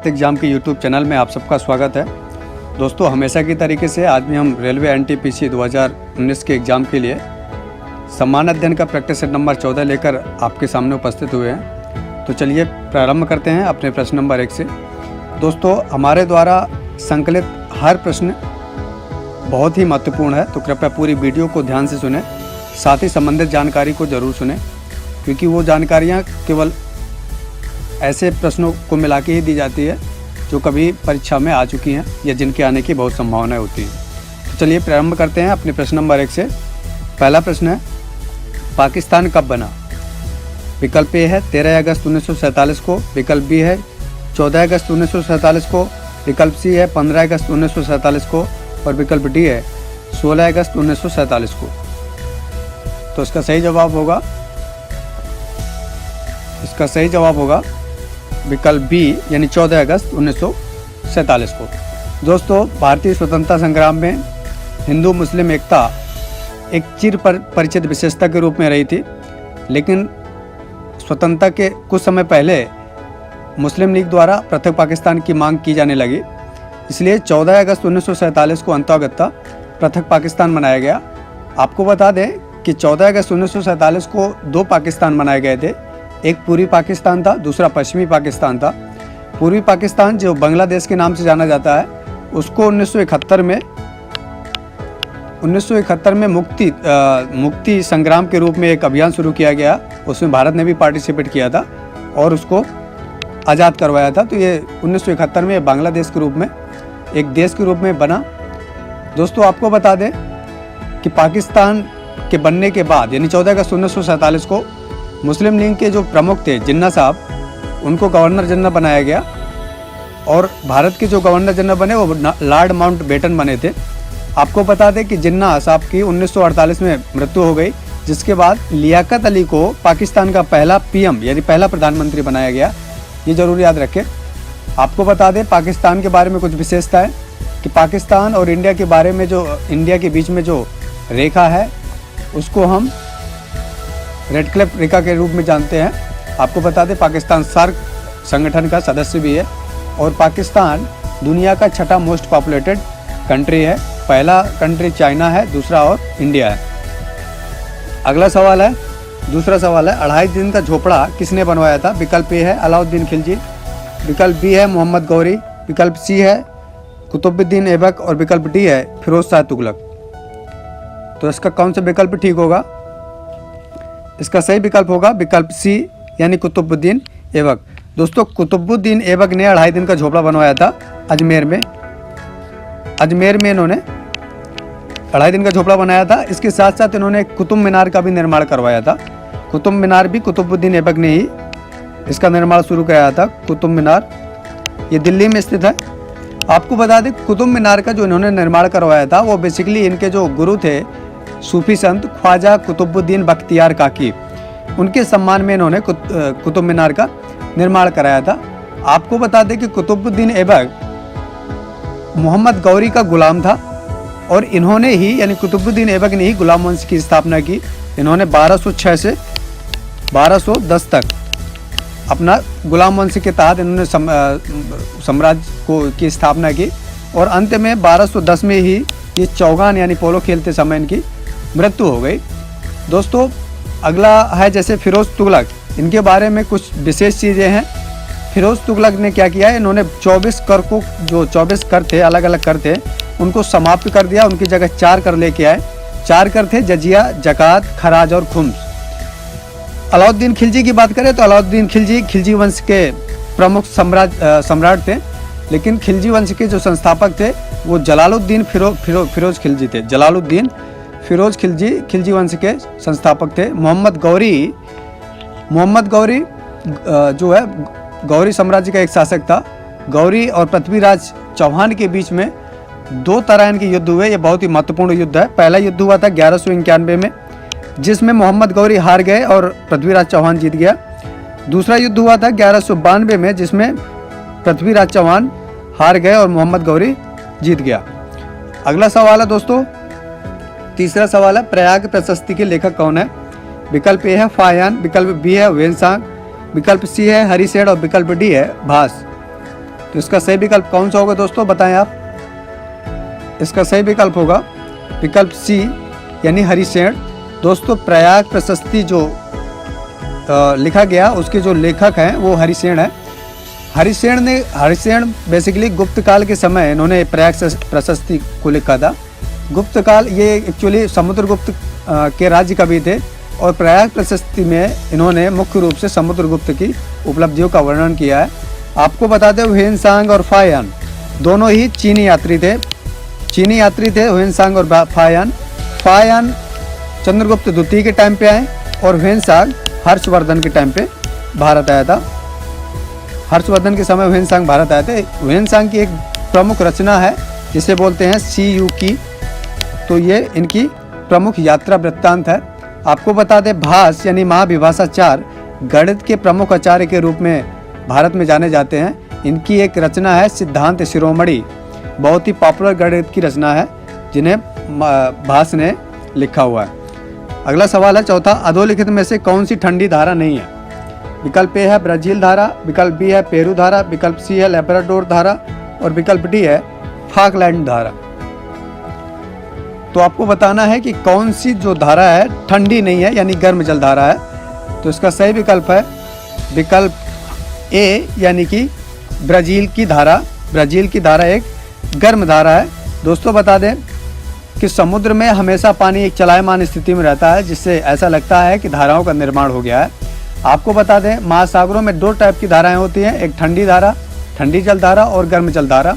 Exam के YouTube channel में आप सबका स्वागत है। दोस्तों, हमेशा की तरीके से आज भी हम रेलवे एनटीपीसी 2019 के एग्ज़ाम के लिए सम्मान अध्ययन का प्रैक्टिस सेट नंबर 14 लेकर आपके सामने उपस्थित हुए हैं। तो चलिए प्रारंभ करते हैं अपने प्रश्न नंबर 1 से। दोस्तों, हमारे द्वारा संकलित हर प्रश्न बहुत ही महत्वपूर्ण है, तो कृपया पूरी वीडियो को ध्यान से सुनें, साथ ही संबंधित जानकारी को ज़रूर सुनें, क्योंकि वो जानकारियाँ केवल ऐसे प्रश्नों को मिला के ही दी जाती है जो कभी परीक्षा में आ चुकी हैं या जिनके आने की बहुत संभावनाएं होती हैं। तो चलिए प्रारंभ करते हैं अपने प्रश्न नंबर 1 से। पहला प्रश्न है, पाकिस्तान कब बना? विकल्प ए है 13 अगस्त 1947 को, विकल्प बी है 14 अगस्त 1947 को, विकल्प सी है 15 अगस्त 1947 को और विकल्प डी है 16 अगस्त 1947 को। तो इसका सही जवाब होगा विकल्प बी यानी 14 अगस्त 1947 को। दोस्तों, भारतीय स्वतंत्रता संग्राम में हिंदू मुस्लिम एकता एक चिर परिचित विशेषता के रूप में रही थी, लेकिन स्वतंत्रता के कुछ समय पहले मुस्लिम लीग द्वारा पृथक पाकिस्तान की मांग की जाने लगी, इसलिए 14 अगस्त 1947 को अंतर्गत पृथक पाकिस्तान बनाया गया। आपको बता दें कि 14 अगस्त 1947 को दो पाकिस्तान बनाए गए थे, एक पूर्वी पाकिस्तान था, दूसरा पश्चिमी पाकिस्तान था। पूर्वी पाकिस्तान जो बांग्लादेश के नाम से जाना जाता है, उसको 1971 में मुक्ति संग्राम के रूप में एक अभियान शुरू किया गया। उसमें भारत ने भी पार्टिसिपेट किया था और उसको आज़ाद करवाया था। तो ये 1971 में बांग्लादेश के रूप में एक देश के रूप में बना। दोस्तों, आपको बता दें कि पाकिस्तान के बनने के बाद यानी 14 अगस्त 1947 को मुस्लिम लीग के जो प्रमुख थे जिन्ना साहब, उनको गवर्नर जनरल बनाया गया और भारत के जो गवर्नर जनरल बने वो लॉर्ड माउंटबेटन बने थे। आपको बता दें कि जिन्ना साहब की 1948 में मृत्यु हो गई, जिसके बाद लियाकत अली को पाकिस्तान का पहला पीएम यानी पहला प्रधानमंत्री बनाया गया। ये जरूर याद रखें। आपको बता दें पाकिस्तान के बारे में कुछ विशेषता है कि पाकिस्तान और इंडिया के बारे में जो इंडिया के बीच में जो रेखा है उसको हम रेड क्लिफ रेखा के रूप में जानते हैं। आपको बता दें पाकिस्तान सार्क संगठन का सदस्य भी है और पाकिस्तान दुनिया का छठा मोस्ट पॉपुलेटेड कंट्री है। पहला कंट्री चाइना है, दूसरा और इंडिया है। अगला सवाल है, दूसरा सवाल है, 2.5 दिन का झोपड़ा किसने बनवाया था? विकल्प ए है अलाउद्दीन खिलजी, विकल्प बी है मोहम्मद गौरी, विकल्प सी है कुतुबुद्दीन ऐबक और विकल्प डी है फिरोज शाह तुगलक। तो इसका कौन सा विकल्प ठीक होगा? इसका सही विकल्प होगा विकल्प सी यानी कुतुबुद्दीन ऐबक। दोस्तों, कुतुबुद्दीन ऐबक ने 2.5 दिन का झोपड़ा बनवाया था अजमेर में इन्होंने 2.5 दिन का झोपड़ा बनाया था। इसके साथ साथ इन्होंने कुतुब मीनार का भी निर्माण करवाया था। कुतुब मीनार भी कुतुबुद्दीन ऐबक ने ही इसका निर्माण शुरू कराया था। कुतुब मीनार ये दिल्ली में स्थित है। आपको बता दें कुतुब मीनार का जो इन्होंने निर्माण करवाया था वो बेसिकली इनके जो गुरु थे सूफी संत ख्वाजा कुतुबुद्दीन बख्तियार काकी, उनके सम्मान में इन्होंने कुतुब मीनार का निर्माण कराया था। आपको बता दें कि कुतुबुद्दीन ऐबक मोहम्मद गौरी का गुलाम था और इन्होंने ही यानी कुतुबुद्दीन ऐबक ने ही गुलाम वंश की स्थापना की। इन्होंने 1206 से 1210 तक अपना गुलाम वंश के तहत इन्होंने साम्राज्य की स्थापना की और अंत में 1210 में ही ये चौगान यानी पोलो खेलते समय इनकी मृत्यु हो गई। दोस्तों, अगला है जैसे फिरोज तुगलक, इनके बारे में कुछ विशेष चीज़ें हैं। फिरोज तुगलक ने क्या किया, इन्होंने 24 कर थे, अलग अलग कर थे, उनको समाप्त कर दिया। उनकी जगह 4 कर लेके आए। 4 कर थे जजिया, जकात, खराज और खुम्स। अलाउद्दीन खिलजी की बात करें तो अलाउद्दीन खिलजी वंश के प्रमुख सम्राट थे, लेकिन खिलजी वंश के जो संस्थापक थे वो जलालुद्दीन फिरोज खिलजी थे। जलालुद्दीन फिरोज खिलजी वंश के संस्थापक थे। मोहम्मद गौरी जो है गौरी साम्राज्य का एक शासक था। गौरी और पृथ्वीराज चौहान के बीच में 2 तरह इनके युद्ध हुए। ये बहुत ही महत्वपूर्ण युद्ध है। पहला युद्ध हुआ था 1191 में, जिसमें मोहम्मद गौरी हार गए और पृथ्वीराज चौहान जीत गया। दूसरा युद्ध हुआ था 1192 में, जिसमें पृथ्वीराज चौहान हार गए और मोहम्मद गौरी जीत गया। अगला सवाल है दोस्तों, तीसरा सवाल है, प्रयाग प्रशस्ति के लेखक कौन है? विकल्प ए है फाहियान, विकल्प बी है वेनसांग, विकल्प सी है हरिसेठ और विकल्प डी है भास। तो इसका सही विकल्प कौन सा होगा दोस्तों, बताएं आप। इसका सही विकल्प होगा विकल्प सी यानी हरिसेन। दोस्तों प्रयाग प्रशस्ति जो लिखा गया उसके जो लेखक हैं वो हरिसेन है। हरिसेन बेसिकली गुप्त काल के समय इन्होंने प्रयाग प्रशस्ति को लिखा था। गुप्त काल ये एक्चुअली समुद्रगुप्त के राज्य कवि थे और प्रयाग प्रशस्ति में इन्होंने मुख्य रूप से समुद्रगुप्त की उपलब्धियों का वर्णन किया है। आपको बता दें ह्वेनसांग और फायान दोनों ही चीनी यात्री थे ह्वेनसांग और फायान चंद्रगुप्त द्वितीय के टाइम पे आए और ह्वेनसांग हर्षवर्धन के टाइम पे भारत आया था। हर्षवर्धन के समय ह्वेनसांग भारत आए थे। ह्वेनसांग की एक प्रमुख रचना है जिसे बोलते हैं सीयू की, तो ये इनकी प्रमुख यात्रा वृत्तांत है। आपको बता दें भास यानी महाविभाषाचार्य गणित के प्रमुख आचार्य के रूप में भारत में जाने जाते हैं। इनकी एक रचना है सिद्धांत शिरोमणि, बहुत ही पॉपुलर गणित की रचना है जिन्हें भास ने लिखा हुआ है। अगला सवाल है चौथा, अधोलिखित में से कौन सी ठंडी धारा नहीं है। विकल्प ए है ब्राजील धारा, विकल्प बी है पेरू धारा, विकल्प सी है लेब्राडोर धारा और विकल्प डी है फॉकलैंड धारा। तो आपको बताना है कि कौन सी जो धारा है ठंडी नहीं है यानी गर्म जल धारा है। तो इसका सही विकल्प है विकल्प ए यानी कि ब्राजील की धारा। ब्राजील की धारा एक गर्म धारा है। दोस्तों बता दें कि समुद्र में हमेशा पानी एक चलायमान स्थिति में रहता है जिससे ऐसा लगता है कि धाराओं का निर्माण हो गया है। आपको बता दें महासागरों में दो टाइप की धाराएं होती हैं, एक ठंडी धारा, ठंडी जल धारा और गर्म जल धारा।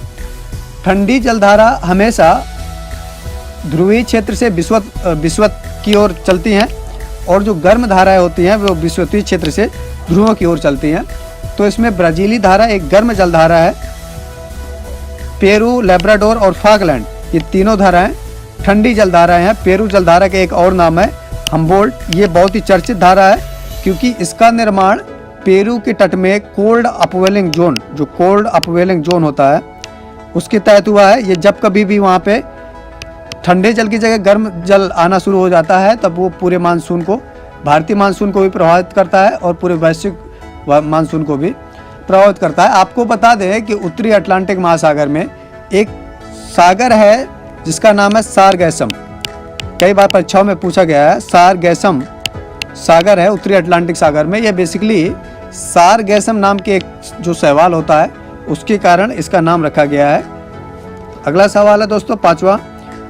ठंडी जल धारा हमेशा ध्रुवीय क्षेत्र से विषुवत की ओर चलती हैं और जो गर्म धाराएं होती हैं वो विषुवतीय क्षेत्र से ध्रुवों की ओर चलती हैं। तो इसमें ब्राजीली धारा एक गर्म जल धारा है। पेरू, लेब्राडोर और फॉकलैंड ये तीनों धाराएं ठंडी जल धाराएं हैं। पेरू जल धारा का एक और नाम है हम्बोल्ट। ये बहुत ही चर्चित धारा है क्योंकि इसका निर्माण पेरू के तट में कोल्ड अपवेलिंग जोन, जो कोल्ड अपवेलिंग जोन होता है उसके तहत हुआ है। ये जब कभी भी वहाँ पे ठंडे जल की जगह गर्म जल आना शुरू हो जाता है तब वो पूरे मानसून को, भारतीय मानसून को भी प्रभावित करता है और पूरे वैश्विक मानसून को भी प्रभावित करता है। आपको बता दें कि उत्तरी अटलांटिक महासागर में एक सागर है जिसका नाम है सारगैसम। कई बार परीक्षाओं में पूछा गया है, सारगैसम सागर है उत्तरी अटलांटिक सागर में। यह बेसिकली सारगैसम नाम के एक जो शैवाल होता है उसके कारण इसका नाम रखा गया है। अगला सवाल है दोस्तों पांचवा,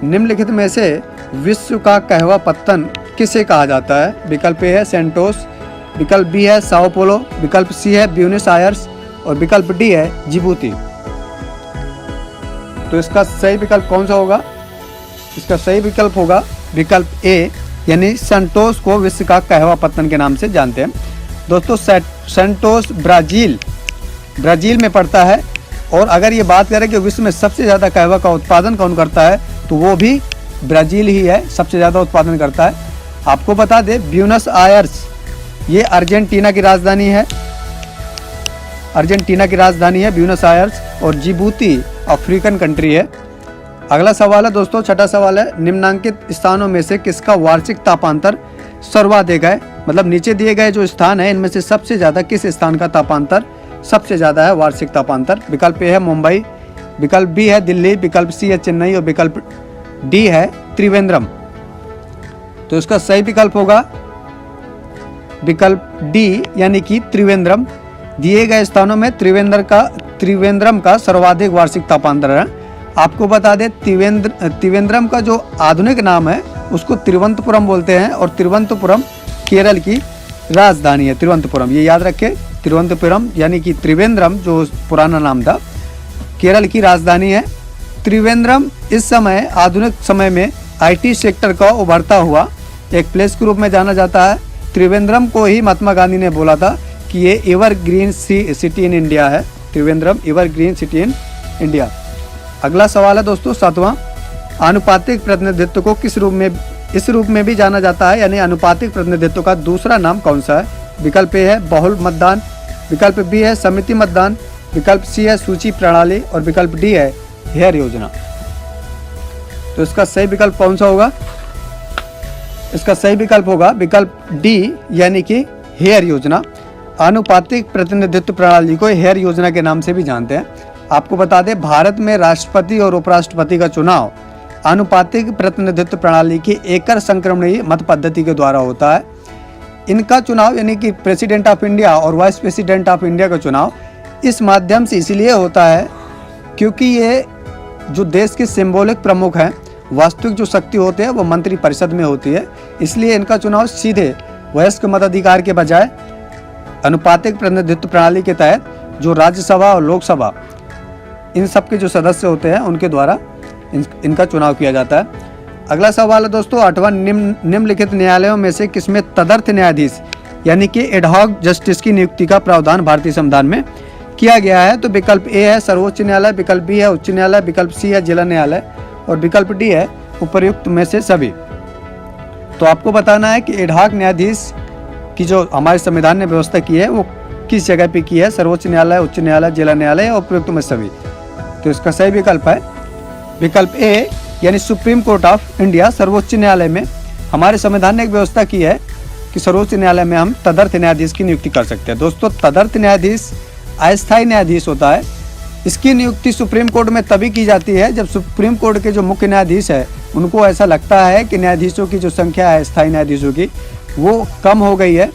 निम्नलिखित में से विश्व का कहवा पत्तन किसे कहा जाता है। विकल्प ए है सेंटोस, विकल्प बी है साओ पोलो, विकल्प सी है ब्यूनस आयर्स और विकल्प डी है जिबूती। तो इसका सही विकल्प कौन सा होगा। इसका सही विकल्प होगा विकल्प ए यानी सेंटोस को विश्व का कहवा पत्तन के नाम से जानते हैं। दोस्तों सेंटोस ब्राजील में पड़ता है और अगर ये बात करें कि विश्व में सबसे ज़्यादा कहवा का उत्पादन कौन करता है तो वो भी ब्राज़ील ही है, सबसे ज़्यादा उत्पादन करता है। आपको बता दें ब्यूनस आयर्स ये अर्जेंटीना की राजधानी है, ब्यूनस आयर्स और जिबूती अफ्रीकन कंट्री है। अगला सवाल है दोस्तों छठा सवाल है, निम्नांकित स्थानों में से किसका वार्षिक तापांतर सर्वाधिक है। मतलब नीचे दिए गए जो स्थान है इनमें से सबसे ज़्यादा किस स्थान का तापांतर सबसे ज़्यादा है वार्षिक तापांतर। विकल्प ए है मुंबई, विकल्प बी है दिल्ली, विकल्प सी है चेन्नई और विकल्प डी है त्रिवेंद्रम। तो इसका सही विकल्प होगा विकल्प डी यानी कि त्रिवेंद्रम। दिए गए स्थानों में त्रिवेंद्रम का सर्वाधिक वार्षिक तापांतर है। आपको बता दें त्रिवेंद्रम का जो आधुनिक नाम है उसको तिरुवनंतपुरम बोलते हैं और तिरुवनंतपुरम केरल की राजधानी है। तिरुवनंतपुरम ये याद रखें, तिरुवनंतपुरम यानी कि त्रिवेंद्रम जो पुराना नाम था केरल की राजधानी है। त्रिवेंद्रम इस समय आधुनिक समय में आईटी सेक्टर का उभरता हुआ एक प्लेस के रूप में जाना जाता है। त्रिवेंद्रम को ही महात्मा गांधी ने बोला था कि ये एवरग्रीन सिटी इन इंडिया है। Trivandrum evergreen city in India. अगला सवाल है दोस्तों सातवां, आनुपातिक प्रतिनिधित्व को इस रूप में भी जाना जाता है यानी आनुपातिक प्रतिनिधित्व का दूसरा नाम कौन सा है। विकल्प ए है बहुल मतदान, विकल्प बी है समिति मतदान, विकल्प सी है सूची प्रणाली और विकल्प डी है हेयर योजना। तो इसका सही विकल्प कौन सा होगा। इसका सही विकल्प होगा विकल्प डी यानी कि हेयर योजना। आनुपातिक प्रतिनिधित्व प्रणाली को हेयर योजना के नाम से भी जानते हैं। आपको बता दें, भारत में राष्ट्रपति और उपराष्ट्रपति का चुनाव आनुपातिक प्रतिनिधित्व प्रणाली की एकल संक्रमणीय मत पद्धति के द्वारा होता है। इनका चुनाव यानी कि प्रेसिडेंट ऑफ इंडिया और वाइस प्रेसिडेंट ऑफ इंडिया का चुनाव इस माध्यम से इसलिए होता है क्योंकि ये जो देश के सिंबॉलिक प्रमुख हैं, वास्तविक जो शक्ति होते हैं वो मंत्री परिषद में होती है। इसलिए इनका चुनाव सीधे वयस्क मताधिकार के बजाय अनुपातिक प्रतिनिधित्व प्रणाली के तहत जो राज्यसभा और लोकसभा इन सब के जो सदस्य होते हैं उनके द्वारा इनका चुनाव किया जाता है। अगला सवाल है दोस्तों, 8वां निम्नलिखित न्यायालयों में से किसमें तदर्थ न्यायाधीश यानी कि एडहॉक जस्टिस की नियुक्ति का प्रावधान भारतीय संविधान में किया गया है? तो विकल्प ए है सर्वोच्च न्यायालय, विकल्प बी है उच्च न्यायालय, विकल्प सी है जिला न्यायालय और विकल्प डी है उपर्युक्त में से सभी। तो आपको बताना है कि एडहॉक न्यायाधीश की जो हमारे संविधान ने व्यवस्था की है वो किस जगह पे की है, सर्वोच्च न्यायालय, उच्च न्यायालय, जिला न्यायालय या उपर्युक्त में सभी। तो इसका सही विकल्प है विकल्प ए यानी सुप्रीम कोर्ट ऑफ इंडिया। सर्वोच्च न्यायालय में हमारे संविधान ने एक व्यवस्था की है कि सर्वोच्च न्यायालय में हम तदर्थ न्यायाधीश की नियुक्ति कर सकते हैं। दोस्तों, तदर्थ न्यायाधीश अस्थायी न्यायाधीश होता है। इसकी नियुक्ति सुप्रीम कोर्ट में तभी की जाती है जब सुप्रीम कोर्ट के जो मुख्य न्यायाधीश है उनको ऐसा लगता है कि न्यायाधीशों की जो संख्या है स्थायी न्यायाधीशों की वो कम हो गई है।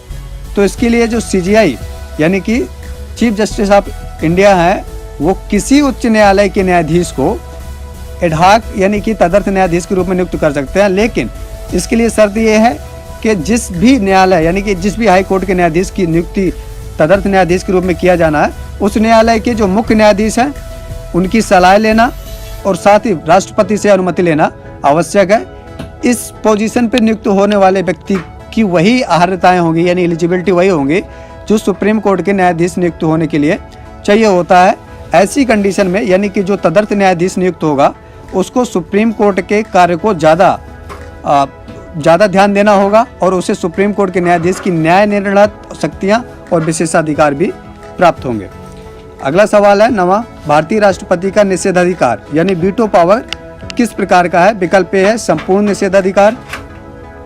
तो इसके लिए जो CJI यानी कि चीफ जस्टिस ऑफ इंडिया है वो किसी उच्च न्यायालय के न्यायाधीश को एडहॉक यानी कि तदर्थ न्यायाधीश के रूप में नियुक्त कर सकते हैं। लेकिन इसके लिए शर्त ये है कि जिस भी न्यायालय यानी कि जिस भी हाई कोर्ट के न्यायाधीश की नियुक्ति तदर्थ न्यायाधीश के रूप में किया जाना है उस न्यायालय के जो मुख्य न्यायाधीश हैं उनकी सलाह लेना और साथ ही राष्ट्रपति से अनुमति लेना आवश्यक है। इस पोजीशन पर नियुक्त होने वाले व्यक्ति की वही अर्हताएं होंगी यानी एलिजिबिलिटी वही होंगी जो सुप्रीम कोर्ट के न्यायाधीश नियुक्त होने के लिए चाहिए होता है। ऐसी कंडीशन में यानी कि जो तदर्थ न्यायाधीश नियुक्त होगा उसको सुप्रीम कोर्ट के कार्य को ज़्यादा ध्यान देना होगा और उसे सुप्रीम कोर्ट के न्यायाधीश की न्याय निर्णय शक्तियाँ और विशेषाधिकार भी प्राप्त होंगे। अगला सवाल है 9वां, भारतीय राष्ट्रपति का निषेधाधिकार यानी वीटो पावर किस प्रकार का है? विकल्प ए है संपूर्ण निषेधाधिकार,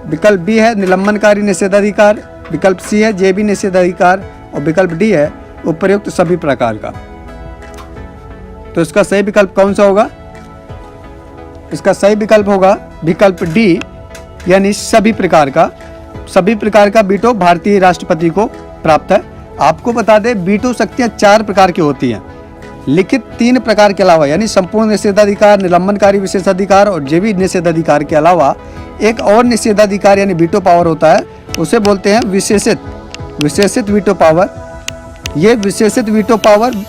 विकल्प बी है निलंबनकारी निषेधाधिकार, विकल्प सी है जेबी निषेधाधिकार और विकल्प डी है उपर्युक्त सभी प्रकार का। तो इसका सही विकल्प कौन सा होगा? इसका सही विकल्प होगा विकल्प डी यानी सभी प्रकार का वीटो भारतीय राष्ट्रपति को प्राप्त है। आपको बता दें वीटो शक्तियां 4 प्रकार की होती हैं। लिखित 3 प्रकार के अलावा यानी संपूर्ण निषेधाधिकार, निलंबनकारी विशेषाधिकार और जेबी निषेधाधिकार के अलावा एक और निषेधाधिकार यानी वीटो पावर होता है, उसे बोलते हैं विशेषित वीटो पावर। ये विशेषित वीटो पावर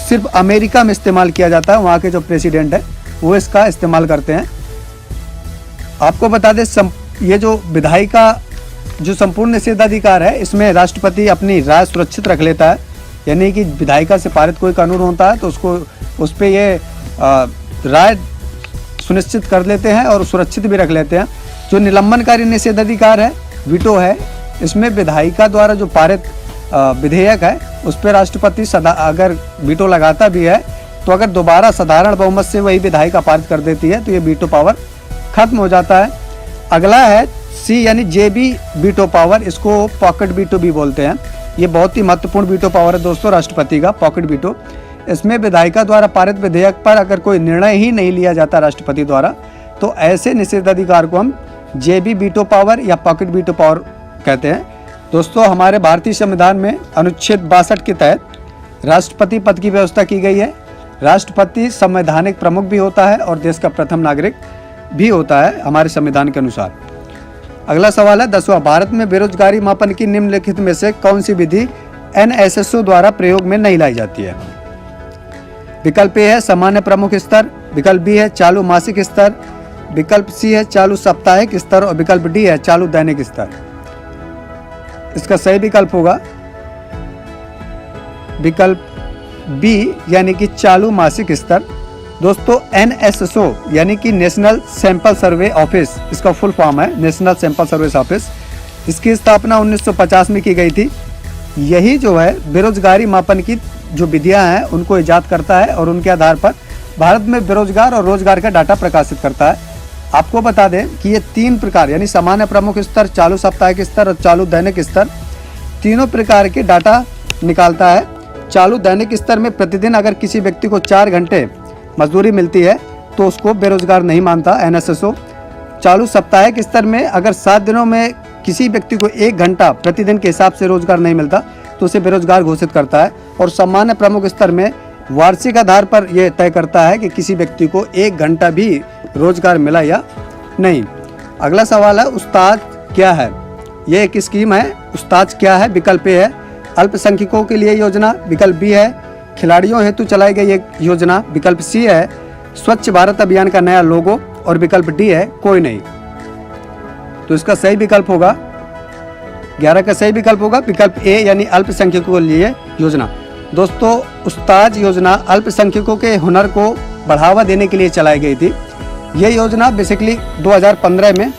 सिर्फ अमेरिका में इस्तेमाल किया जाता है, वहाँ के जो प्रेसिडेंट है वो इसका इस्तेमाल करते हैं। आपको बता दें ये जो विधायी का जो संपूर्ण निषेधाधिकार है इसमें राष्ट्रपति अपनी राय सुरक्षित रख लेता है यानी कि विधायिका से पारित कोई कानून होता है तो उसको उस पर ये राय सुनिश्चित कर लेते हैं और सुरक्षित भी रख लेते हैं। जो निलंबनकारी निषेधाधिकार है वीटो है, इसमें विधायिका द्वारा जो पारित विधेयक है उस पर राष्ट्रपति अगर वीटो लगाता भी है तो अगर दोबारा साधारण बहुमत से वही विधायिका पारित कर देती है तो ये वीटो पावर खत्म हो जाता है। अगला है सी यानी जेबी वीटो पावर, इसको पॉकेट वीटो भी बोलते हैं। ये बहुत ही महत्वपूर्ण वीटो पावर है दोस्तों राष्ट्रपति का, पॉकेट वीटो। इसमें विधायिका द्वारा पारित विधेयक पर अगर कोई निर्णय ही नहीं लिया जाता राष्ट्रपति द्वारा तो ऐसे निषेधाधिकार को हम जेबी वीटो पावर या पॉकेट वीटो पावर कहते हैं। दोस्तों, हमारे भारतीय संविधान में अनुच्छेद 62 के तहत राष्ट्रपति पद की व्यवस्था की गई है। राष्ट्रपति संवैधानिक प्रमुख भी होता है और देश का प्रथम नागरिक भी होता है हमारे संविधान के अनुसार। अगला सवाल है 10वां, भारत में बेरोजगारी मापन की निम्नलिखित में से कौन सी विधि NSSO द्वारा प्रयोग में नहीं लाई जाती है? विकल्प ए है सामान्य प्रमुख स्तर, विकल्प बी है चालू मासिक स्तर, विकल्प सी है चालू साप्ताहिक स्तर और विकल्प डी है चालू दैनिक स्तर। इसका सही विकल्प होगा विकल्प बी यानी कि चालू मासिक स्तर। दोस्तों, NSSO यानी कि नेशनल सैंपल सर्वे ऑफिस, इसका फुल फॉर्म है नेशनल सैंपल सर्विस ऑफिस। इसकी स्थापना 1950 में की गई थी। यही जो है बेरोजगारी मापन की जो विधियां हैं उनको इजाद करता है और उनके आधार पर भारत में बेरोजगार और रोजगार का डाटा प्रकाशित करता है। आपको बता दें कि ये 3 प्रकार यानी सामान्य प्रमुख स्तर, चालू साप्ताहिक स्तर और चालू दैनिक स्तर, तीनों प्रकार के डाटा निकालता है। चालू दैनिक स्तर में प्रतिदिन अगर किसी व्यक्ति को 4 घंटे मजदूरी मिलती है तो उसको बेरोजगार नहीं मानता NSSO। चालू साप्ताहिक स्तर में अगर 7 दिनों में किसी व्यक्ति को 1 घंटा प्रतिदिन के हिसाब से रोजगार नहीं मिलता तो उसे बेरोजगार घोषित करता है। और सामान्य प्रमुख स्तर में वार्षिक आधार पर यह तय करता है कि किसी व्यक्ति को 1 घंटा भी रोजगार मिला या नहीं। अगला सवाल है उस्ताद क्या है। ये एक स्कीम है। उस्ताद क्या है? विकल्प ए है अल्पसंख्यकों के लिए योजना, विकल्प बी है खिलाड़ियों हेतु चलाई गई एक योजना, विकल्प सी है स्वच्छ भारत अभियान का नया लोगो और विकल्प डी है कोई नहीं। तो इसका सही विकल्प होगा 11 का सही विकल्प होगा विकल्प ए यानी अल्पसंख्यकों के लिए योजना। दोस्तों उस्ताद योजना अल्पसंख्यकों के हुनर को बढ़ावा देने के लिए चलाई गई थी। ये योजना बेसिकली 2015 में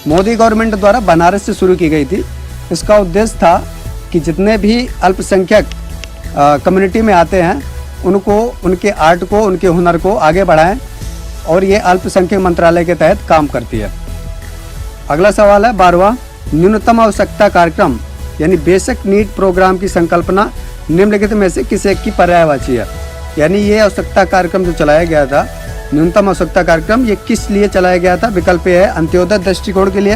मोदी गवर्नमेंट द्वारा बनारस से शुरू की गई थी। इसका उद्देश्य था कि जितने भी अल्पसंख्यक कम्युनिटी में आते हैं उनको उनके आर्ट को उनके हुनर को आगे बढ़ाएं और ये अल्पसंख्यक मंत्रालय के तहत काम करती है। अगला सवाल है 12वां न्यूनतम आवश्यकता कार्यक्रम यानी बेसिक नीड प्रोग्राम की संकल्पना निम्नलिखित में से किस एक की पर्यायवाची है। यानी ये आवश्यकता कार्यक्रम जो चलाया गया था न्यूनतम आवश्यकता कार्यक्रम ये किस लिए चलाया गया था। विकल्प ए है अंत्योदय दृष्टिकोण के लिए,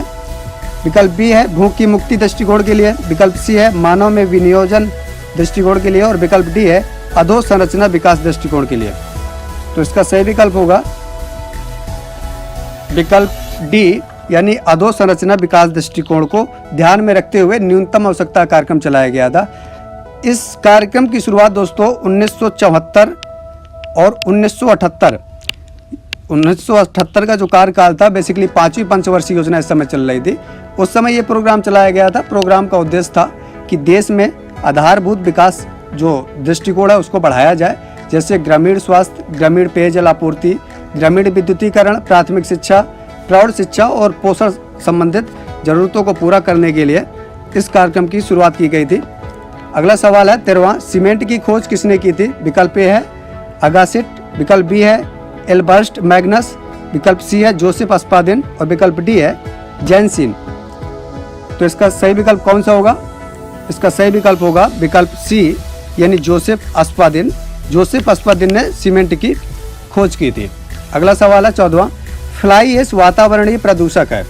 विकल्प बी है भूख की मुक्ति दृष्टिकोण के लिए, विकल्प सी है मानव में विनियोजन दृष्टिकोण के लिए और विकल्प डी है अधोसंरचना विकास दृष्टिकोण के लिए। तो इसका सही विकल्प होगा विकल्प डी यानी अधोसंरचना विकास दृष्टिकोण को ध्यान में रखते हुए न्यूनतम आवश्यकता कार्यक्रम चलाया गया था। इस कार्यक्रम की शुरुआत दोस्तों 1974 और 1978 का जो कार्यकाल था बेसिकली 5वीं पंचवर्षीय योजना इस समय चल रही थी। उस समय ये प्रोग्राम चलाया गया था। प्रोग्राम का उद्देश्य था कि देश में आधारभूत विकास जो दृष्टिकोण है उसको बढ़ाया जाए, जैसे ग्रामीण स्वास्थ्य, ग्रामीण पेयजल आपूर्ति, ग्रामीण विद्युतीकरण, प्राथमिक शिक्षा, प्रौढ़ शिक्षा और पोषण संबंधित जरूरतों को पूरा करने के लिए इस कार्यक्रम की शुरुआत की गई थी। अगला सवाल है 13वां सीमेंट की खोज किसने की थी। विकल्प ए है अगासिट, विकल्प बी है एल्बर्ट मैग्नस, विकल्प सी है जोसेफ अस्पादिन और विकल्प डी है जैनसिन। तो इसका सही विकल्प कौन सा होगा। इसका सही विकल्प होगा विकल्प सी यानी जोसेफ अस्पादिन। जोसेफ अस्पादिन ने सीमेंट की खोज की थी। अगला सवाल है 14वां फ्लाई ऐश वातावरणीय प्रदूषक है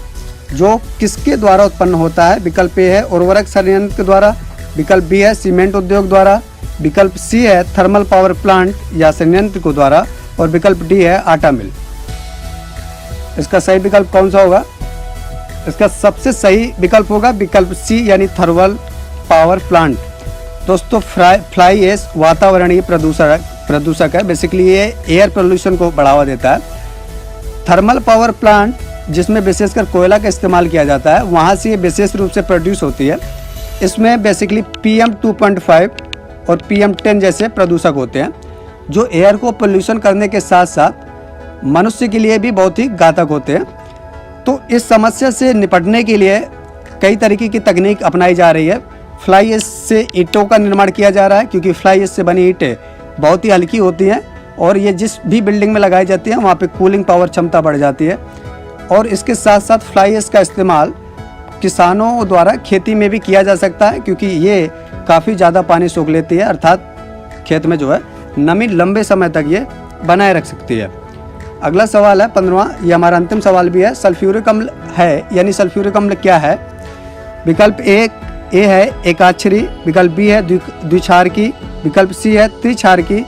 जो किसके द्वारा उत्पन्न होता है। विकल्प ए है उर्वरक संयंत्र के द्वारा, विकल्प बी है सीमेंट उद्योग द्वारा, विकल्प सी है थर्मल पावर प्लांट या संयंत्र को द्वारा और विकल्प डी है आटा मिल। इसका सही विकल्प कौन सा होगा। इसका सबसे सही विकल्प होगा विकल्प सी यानी थर्मल पावर प्लांट। दोस्तों फ्लाई ऐश वातावरणीय प्रदूषक है। बेसिकली ये एयर पोल्यूशन को बढ़ावा देता है। थर्मल पावर प्लांट जिसमें विशेषकर कोयला का इस्तेमाल किया जाता है वहाँ से ये विशेष रूप से प्रोड्यूस होती है। इसमें बेसिकली PM 2.5 और PM 10 जैसे प्रदूषक होते हैं जो एयर को पोल्यूशन करने के साथ साथ मनुष्य के लिए भी बहुत ही घातक होते हैं। तो इस समस्या से निपटने के लिए कई तरीके की तकनीक अपनाई जा रही है। फ्लाई ऐश से ईंटों का निर्माण किया जा रहा है क्योंकि फ्लाई ऐश से बनी ईंटें बहुत ही हल्की होती हैं और ये जिस भी बिल्डिंग में लगाई जाती है वहाँ पे कूलिंग पावर क्षमता बढ़ जाती है। और इसके साथ साथ फ्लाई ऐश का इस्तेमाल किसानों द्वारा खेती में भी किया जा सकता है क्योंकि ये काफ़ी ज़्यादा पानी सोख लेती है, अर्थात खेत में जो है नमी लंबे समय तक ये बनाए रख सकती है। अगला सवाल है 15वां, ये हमारा अंतिम सवाल भी है। सल्फ्यूरिक अम्ल है यानी सल्फ्यूरिक अम्ल क्या है। विकल्प ए है एकाक्षरी, विकल्प बी है द्विक्षारकी, विकल्प सी है त्रिक्षारकी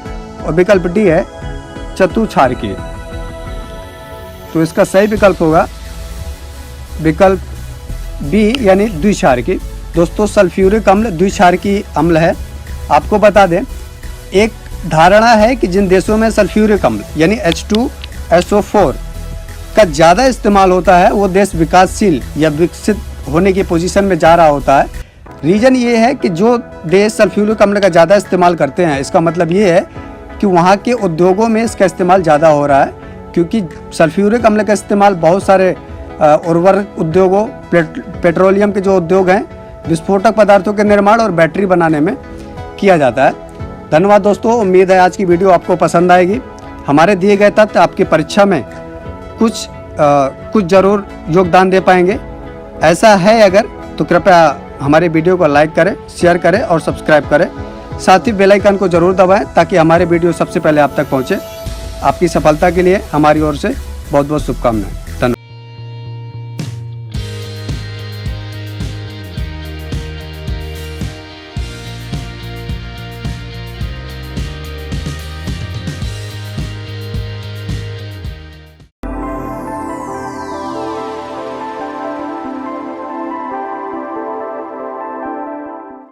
और विकल्प डी है चतुक्षारकी। तो इसका सही विकल्प होगा विकल्प बी यानी द्विक्षारकी। दोस्तों सल्फ्यूरिक अम्ल द्विक्षारकी अम्ल है। आपको बता दें एक धारणा है कि जिन देशों में सल्फ्यूरिक अम्ल यानी H2SO4 का ज़्यादा इस्तेमाल होता है वो देश विकासशील या विकसित होने की पोजीशन में जा रहा होता है। रीज़न ये है कि जो देश सल्फ्यूरिक अम्ल का ज़्यादा इस्तेमाल करते हैं इसका मतलब ये है कि वहाँ के उद्योगों में इसका इस्तेमाल ज़्यादा हो रहा है क्योंकि सल्फ्यूरिक अम्ल का इस्तेमाल बहुत सारे उर्वरक उद्योगों, पेट्रोलियम के जो उद्योग हैं, विस्फोटक पदार्थों के निर्माण और बैटरी बनाने में किया जाता है। धन्यवाद दोस्तों, उम्मीद है आज की वीडियो आपको पसंद आएगी। हमारे दिए गए तथ्य आपकी परीक्षा में कुछ ज़रूर योगदान दे पाएंगे। ऐसा है अगर तो कृपया हमारे वीडियो को लाइक करें, शेयर करें और सब्सक्राइब करें। साथ ही बेल आइकन को जरूर दबाएं ताकि हमारे वीडियो सबसे पहले आप तक पहुंचे। आपकी सफलता के लिए हमारी ओर से बहुत बहुत शुभकामनाएं।